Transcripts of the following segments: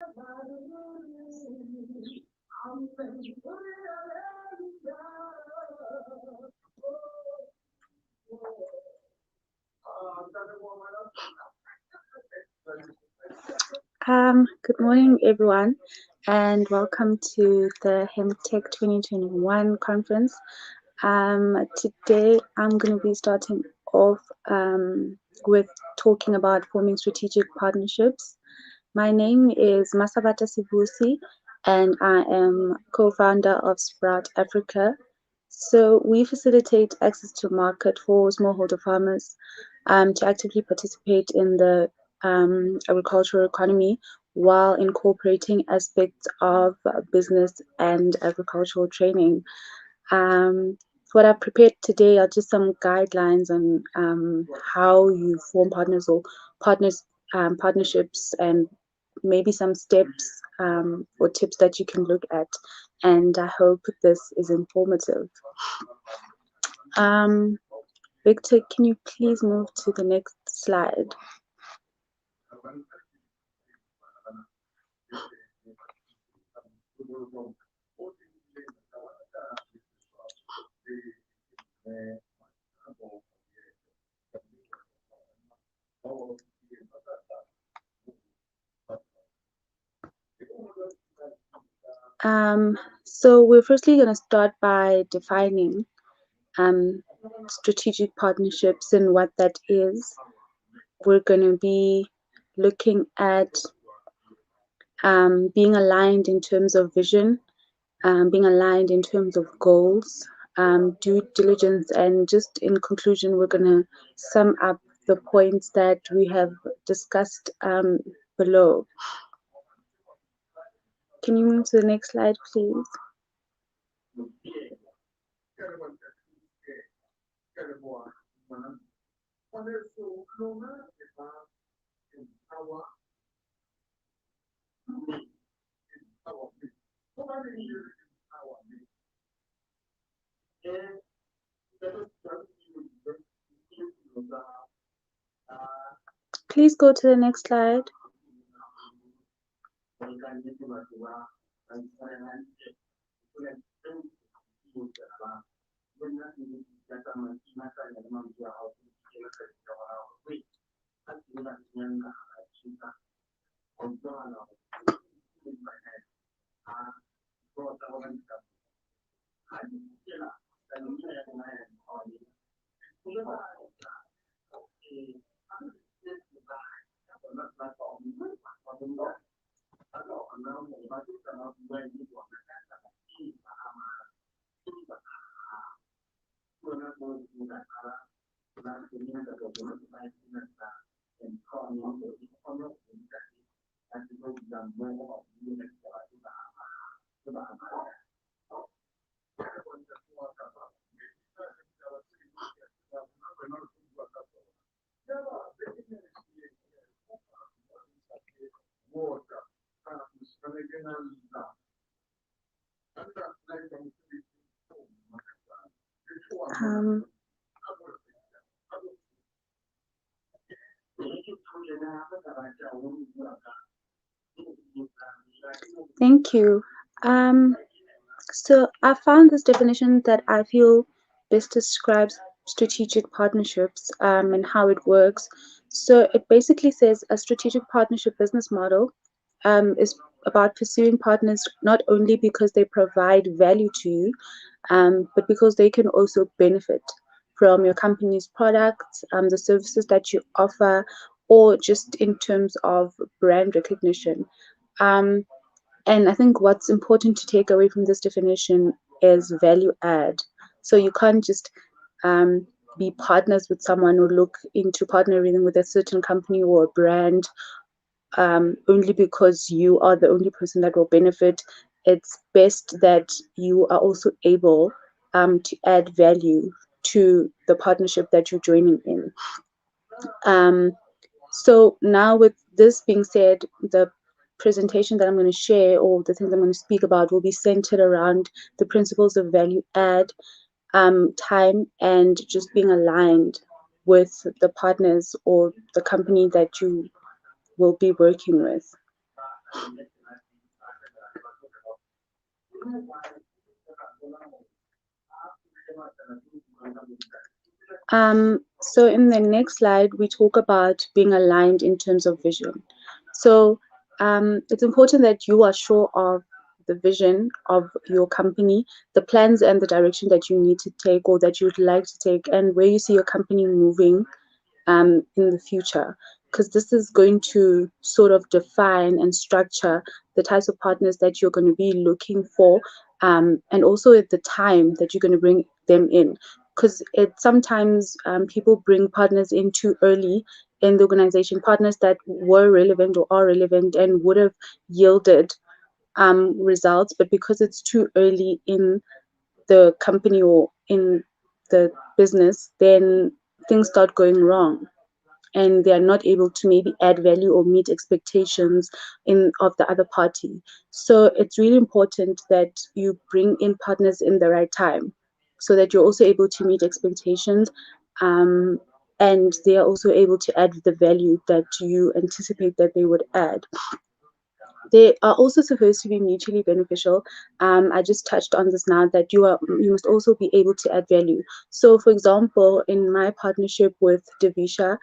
Good morning, everyone, and welcome to the Hemptech 2021 conference. Today, I'm going to be starting off with talking about forming strategic partnerships. My name is Masabata Sivusi, and I am co-founder of Sprout Africa. So we facilitate access to market for smallholder farmers to actively participate in the agricultural economy while incorporating aspects of business and agricultural training. What I've prepared today are just some guidelines on how you form partnerships, and maybe some steps or tips that you can look at. And I hope this is informative. Victor, can you please move to the next slide? So we're firstly going to start by defining strategic partnerships and what that is. We're going to be looking at being aligned in terms of vision, being aligned in terms of goals, due diligence, and just in conclusion, we're going to sum up the points that we have discussed below. Can you move to the next slide, please? Please go to the next slide. Thank you. So I found this definition that I feel best describes strategic partnerships and how it works. So it basically says a strategic partnership business model is about pursuing partners not only because they provide value to you, but because they can also benefit from your company's products, the services that you offer, or just in terms of brand recognition. And I think what's important to take away from this definition is value add. So you can't just be partners with someone or look into partnering with a certain company or a brand only because you are the only person that will benefit. It's best that you are also able to add value to the partnership that you're joining in. So now with this being said, the presentation that I'm going to share, or the things I'm going to speak about, will be centered around the principles of value add, time, and just being aligned with the partners or the company that you will be working with. So in the next slide, we talk about being aligned in terms of vision. So it's important that you are sure of the vision of your company, the plans and the direction that you need to take or that you'd like to take, and where you see your company moving in the future, because this is going to sort of define and structure the types of partners that you're going to be looking for, and also at the time that you're going to bring them in. Because it sometimes people bring partners in too early in the organization, partners that were relevant or are relevant and would have yielded results, but because it's too early in the company or in the business, then things start going wrong and they are not able to maybe add value or meet expectations in of the other party. So it's really important that you bring in partners in the right time so that you're also able to meet expectations, um, and they are also able to add the value that you anticipate that they would add. They are also supposed to be mutually beneficial. I just touched on this now, that you must also be able to add value. So for example, in my partnership with Devisha,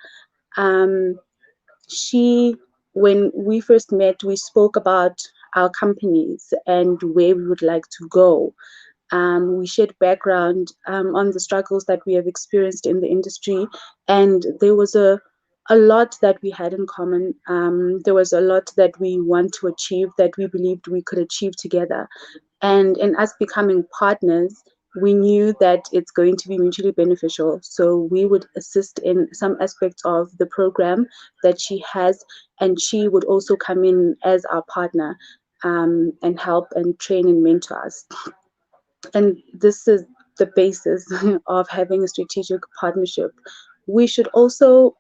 um, she when we first met, we spoke about our companies and where we would like to go. We shared background on the struggles that we have experienced in the industry, and there was a lot that we had in common. There was a lot that we want to achieve, that we believed we could achieve together. And in us becoming partners, we knew that it's going to be mutually beneficial. So we would assist in some aspects of the program that she has, and she would also come in as our partner, and help and train and mentor us. And this is the basis of having a strategic partnership. We should also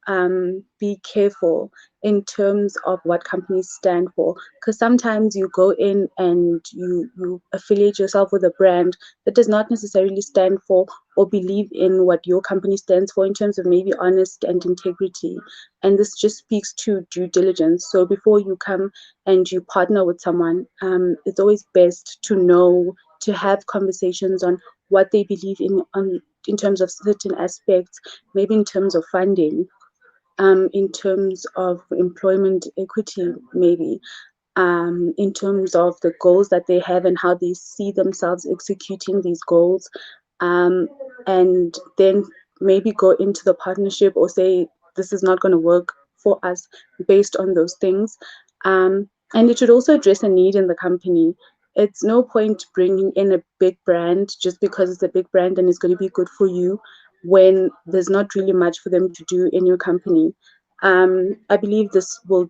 be careful in terms of what companies stand for, because sometimes you go in and you affiliate yourself with a brand that does not necessarily stand for or believe in what your company stands for in terms of maybe honest and integrity. And this just speaks to due diligence. So before you come and you partner with someone, it's always best to know, to have conversations on what they believe in terms of certain aspects, maybe in terms of funding, in terms of employment equity, maybe, in terms of the goals that they have and how they see themselves executing these goals, um, and then maybe go into the partnership or say this is not going to work for us based on those things. And it should also address a need in the company. It's no point bringing in a big brand just because it's a big brand and it's going to be good for you when there's not really much for them to do in your company. I believe this will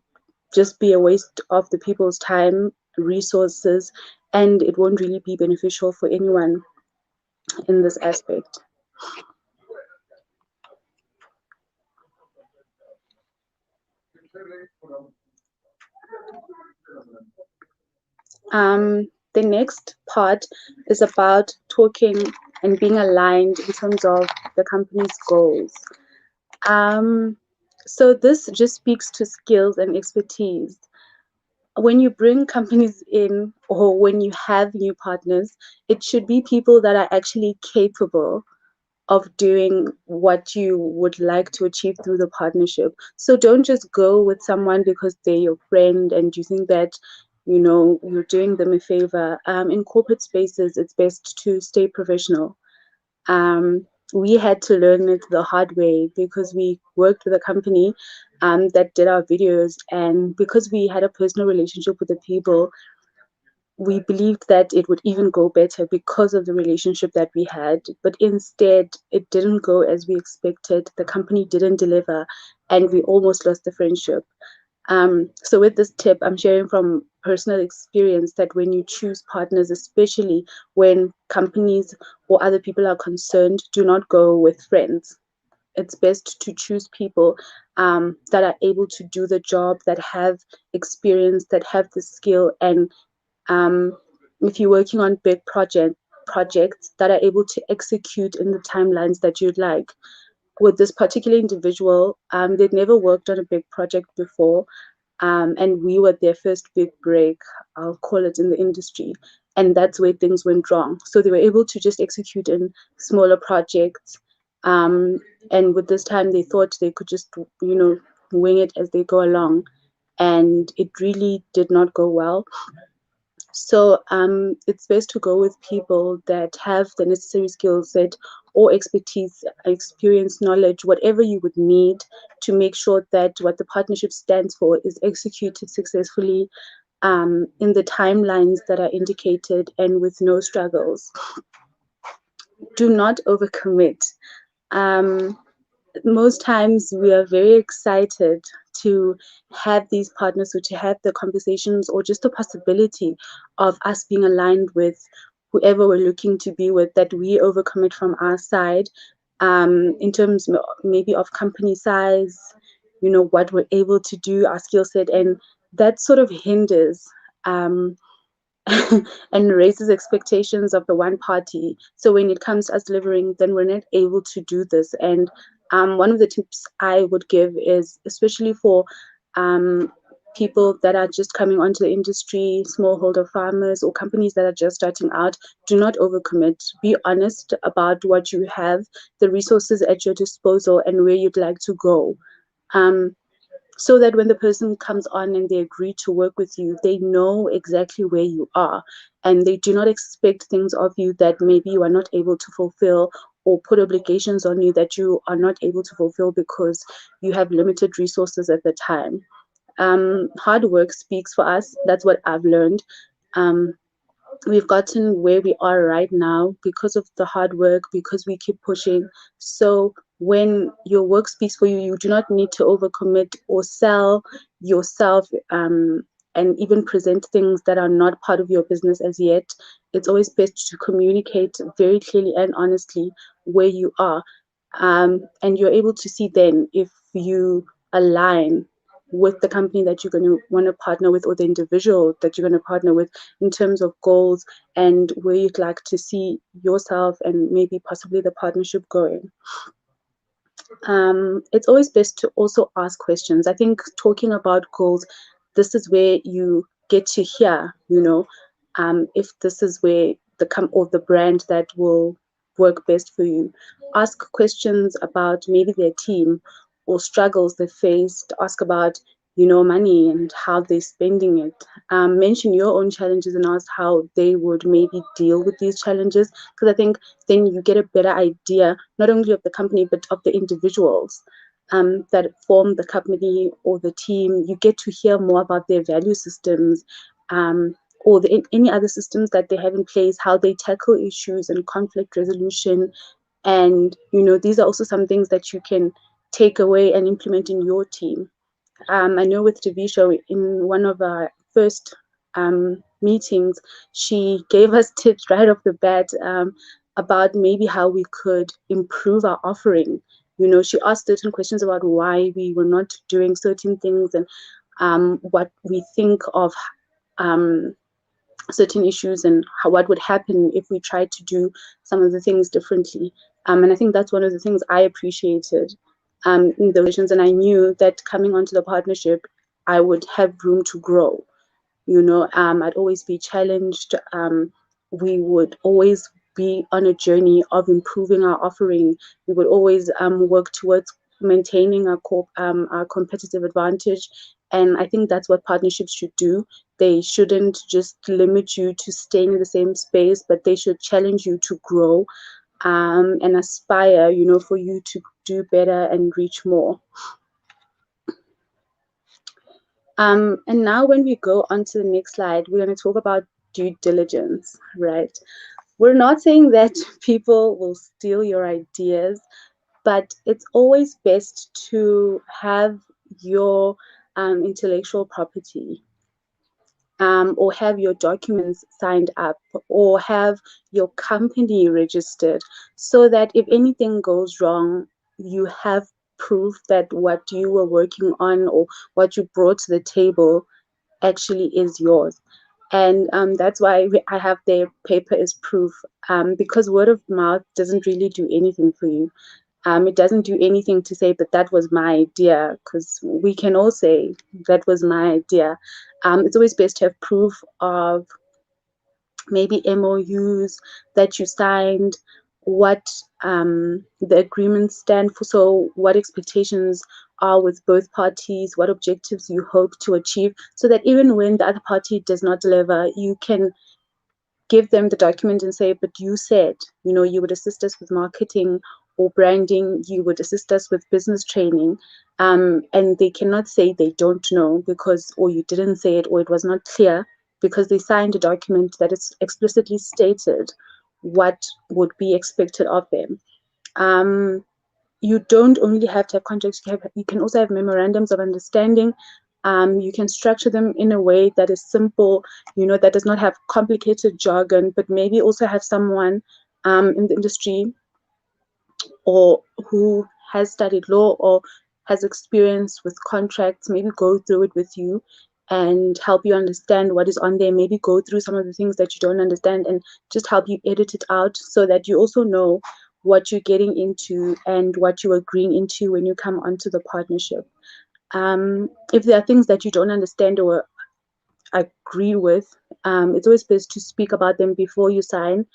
just be a waste of the people's time, resources, and it won't really be beneficial for anyone in this aspect. The next part is about talking and being aligned in terms of the company's goals. Um, so this just speaks to skills and expertise. When you bring companies in or when you have new partners, it should be people that are actually capable of doing what you would like to achieve through the partnership. So don't just go with someone because they're your friend and you think that, you know, you're doing them a favor. In corporate spaces, it's best to stay professional. We had to learn it the hard way because we worked with a company that did our videos, and because we had a personal relationship with the people, we believed that it would even go better because of the relationship that we had, but instead it didn't go as we expected. The company didn't deliver, and we almost lost the friendship. So with this tip, I'm sharing from personal experience that when you choose partners, especially when companies or other people are concerned, do not go with friends. It's best to choose people that are able to do the job, that have experience, that have the skill, and um, if you're working on big projects that are able to execute in the timelines that you'd like. With this particular individual, they'd never worked on a big project before, and we were their first big break, I'll call it, in the industry. And that's where things went wrong. So they were able to just execute in smaller projects. And with this time, they thought they could just, wing it as they go along. And it really did not go well. So it's best to go with people that have the necessary skill set or expertise, experience, knowledge, whatever you would need to make sure that what the partnership stands for is executed successfully in the timelines that are indicated and with no struggles. Do not overcommit. Um, Most times we are very excited to have these partners or to have the conversations or just the possibility of us being aligned with whoever we're looking to be with, that we overcommit from our side in terms maybe of company size, what we're able to do, our skill set, and that sort of hinders and raises expectations of the one party. So when it comes to us delivering, then we're not able to do this. And one of the tips I would give is, especially for people that are just coming onto the industry, smallholder farmers or companies that are just starting out, do not overcommit. Be honest about what you have, the resources at your disposal, and where you'd like to go. So that when the person comes on and they agree to work with you, they know exactly where you are, and they do not expect things of you that maybe you are not able to fulfill, or put obligations on you that you are not able to fulfill because you have limited resources at the time. Hard work speaks for us. That's what I've learned. We've gotten where we are right now because of the hard work, because we keep pushing. So when your work speaks for you, you do not need to overcommit or sell yourself, and even present things that are not part of your business as yet. It's always best to communicate very clearly and honestly where you are. And you're able to see then if you align with the company that you're going to want to partner with, or the individual that you're going to partner with, in terms of goals and where you'd like to see yourself and maybe possibly the partnership going. It's always best to also ask questions. I think talking about goals, this is where you get to hear, if this is where the brand that will work best for you. Ask questions about maybe their team or struggles they faced. Ask about, money and how they're spending it. Mention your own challenges and ask how they would maybe deal with these challenges. Because I think then you get a better idea, not only of the company, but of the individuals that form the company or the team. You get to hear more about their value systems, or any other systems that they have in place, how they tackle issues and conflict resolution. And, these are also some things that you can take away and implement in your team. I know with Tavisha, in one of our first meetings, she gave us tips right off the bat about maybe how we could improve our offering. She asked certain questions about why we were not doing certain things, and what we think of certain issues, and what would happen if we tried to do some of the things differently. And I think that's one of the things I appreciated in those sessions. And I knew that coming onto the partnership, I would have room to grow. I'd always be challenged. We would always be on a journey of improving our offering. We would always work towards maintaining our competitive advantage. And I think that's what partnerships should do. They shouldn't just limit you to staying in the same space, but they should challenge you to grow, and aspire, for you to do better and reach more. And now when we go on to the next slide, we're going to talk about due diligence, right? We're not saying that people will steal your ideas, but it's always best to have your intellectual property, or have your documents signed up, or have your company registered, so that if anything goes wrong, you have proof that what you were working on or what you brought to the table actually is yours. And that's why I have their paper as proof, because word of mouth doesn't really do anything for you. It doesn't do anything to say, but that was my idea, because we can all say that was my idea. It's always best to have proof of maybe MOUs that you signed, what the agreements stand for, so what expectations are with both parties, what objectives you hope to achieve, so that even when the other party does not deliver, you can give them the document and say, but you said, you would assist us with marketing or branding, you would assist us with business training. And they cannot say they don't know because, or you didn't say it, or it was not clear, because they signed a document that is explicitly stated what would be expected of them. You don't only have to have contracts, you can also have memorandums of understanding. You can structure them in a way that is simple, that does not have complicated jargon, but maybe also have someone in the industry or who has studied law or has experience with contracts, maybe go through it with you and help you understand what is on there, maybe go through some of the things that you don't understand and just help you edit it out so that you also know what you're getting into and what you're agreeing into when you come onto the partnership. If there are things that you don't understand or agree with, it's always best to speak about them before you sign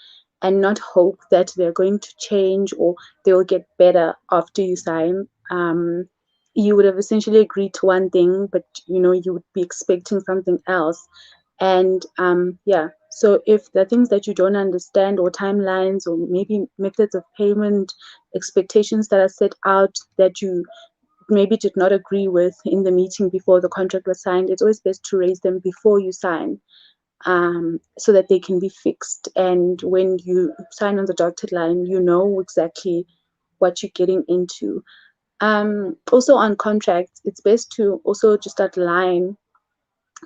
and not hope that they're going to change or they'll get better after you sign. You would have essentially agreed to one thing, but you would be expecting something else. And yeah, so if there are things that you don't understand or timelines or maybe methods of payment, expectations that are set out that you maybe did not agree with in the meeting before the contract was signed, it's always best to raise them before you sign, so that they can be fixed. And when you sign on the dotted line, you know exactly what you're getting into. Also on contracts, it's best to also just outline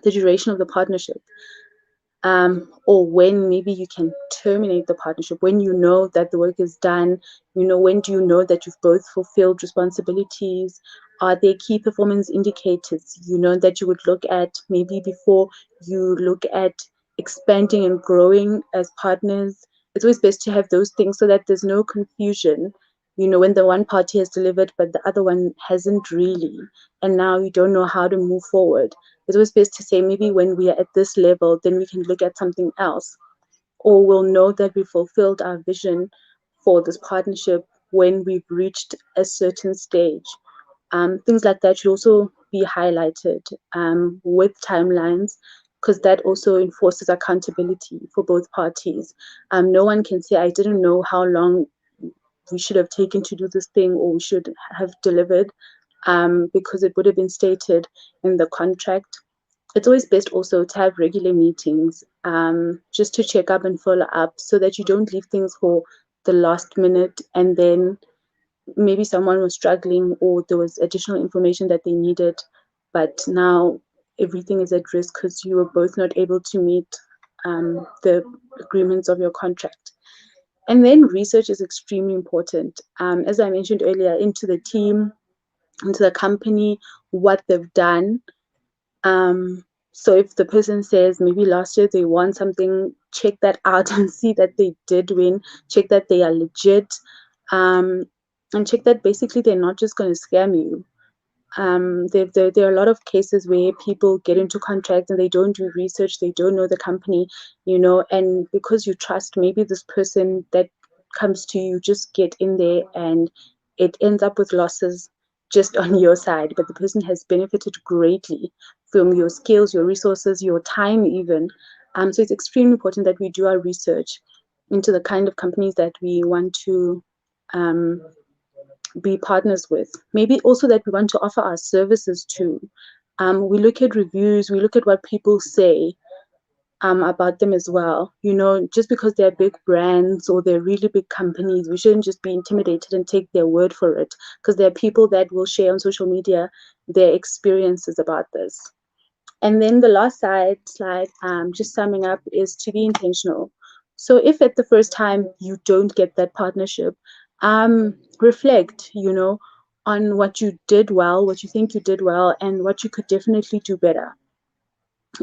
the duration of the partnership, or when maybe you can terminate the partnership, when you know that the work is done, when do you know that you've both fulfilled responsibilities? Are there key performance indicators, that you would look at maybe before you look at expanding and growing as partners? It's always best to have those things so that there's no confusion, when the one party has delivered, but the other one hasn't really, and now you don't know how to move forward. It's always best to say, maybe when we are at this level, then we can look at something else, or we'll know that we fulfilled our vision for this partnership when we've reached a certain stage. Things like that should also be highlighted with timelines, because that also enforces accountability for both parties. No one can say, I didn't know how long we should have taken to do this thing, or we should have delivered, because it would have been stated in the contract. It's always best also to have regular meetings, just to check up and follow up, so that you don't leave things for the last minute and then maybe someone was struggling or there was additional information that they needed, but now everything is at risk because you were both not able to meet the agreements of your contract. And then research is extremely important. As I mentioned earlier, into the team, into the company, what they've done. So if the person says maybe last year they won something, check that out and see that they did win, check that they are legit, and check that basically they're not just going to scam you. There are a lot of cases where people get into contracts and they don't do research, they don't know the company, and because you trust maybe this person that comes to you, just get in there and it ends up with losses just on your side, but the person has benefited greatly from your skills, your resources, your time even. So it's extremely important that we do our research into the kind of companies that we want to um, be partners with. Maybe also that we want to offer our services to. We look at reviews, we look at what people say about them as well. Just because they're big brands or they're really big companies, we shouldn't just be intimidated and take their word for it, because there are people that will share on social media their experiences about this. And then the last slide, just summing up, is to be intentional. So if at the first time you don't get that partnership, reflect, on what you did well, what you think you did well, and what you could definitely do better.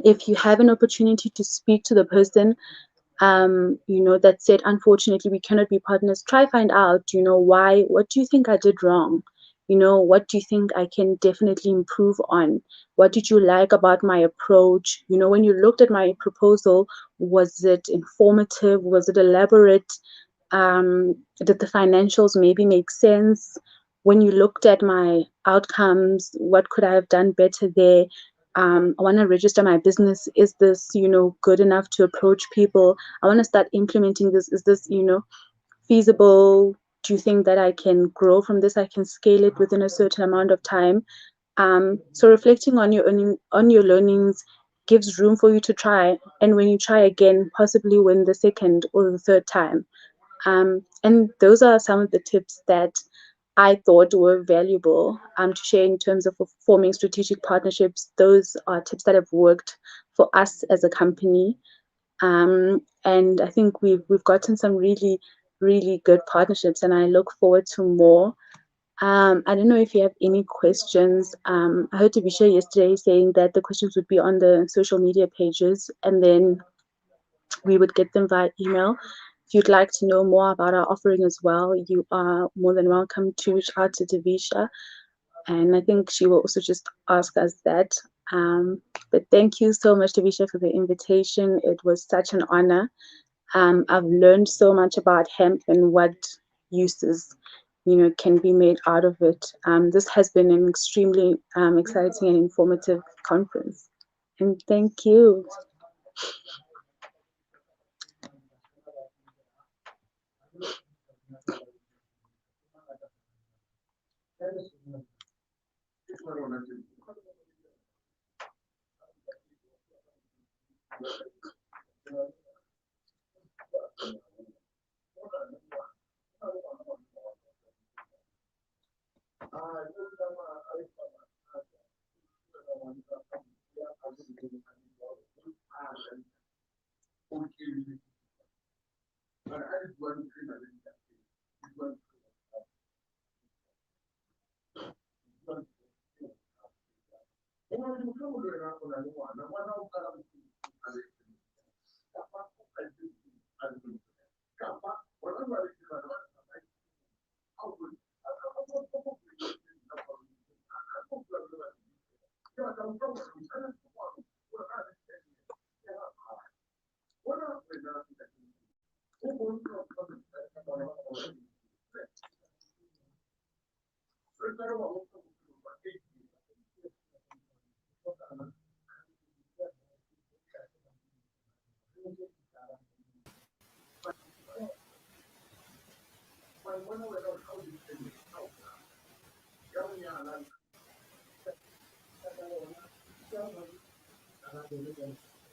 If you have an opportunity to speak to the person, that said, unfortunately, we cannot be partners. Try find out, why, what do you think I did wrong? What do you think I can definitely improve on? What did you like about my approach? When you looked at my proposal, was it informative? Was it elaborate? Did the financials maybe make sense? When you looked at my outcomes, what could I have done better there? I want to register my business. Is this, good enough to approach people? I want to start implementing this. Is this, feasible? Do you think that I can grow from this? I can scale it within a certain amount of time. So reflecting on your learnings gives room for you to try. And when you try again, possibly win the second or the third time. And those are some of the tips that I thought were valuable to share in terms of forming strategic partnerships. Those are tips that have worked for us as a company. And I think we've gotten some really, really good partnerships, and I look forward to more. I don't know if you have any questions. I heard Tavisha yesterday saying that the questions would be on the social media pages, and then we would get them via email. If you'd like to know more about our offering as well, you are more than welcome to reach out to Tavisha. And I think she will also just ask us that. But thank you so much, Tavisha, for the invitation. It was such an honor. I've learned so much about hemp and what uses, can be made out of it. This has been an extremely exciting and informative conference. And thank you.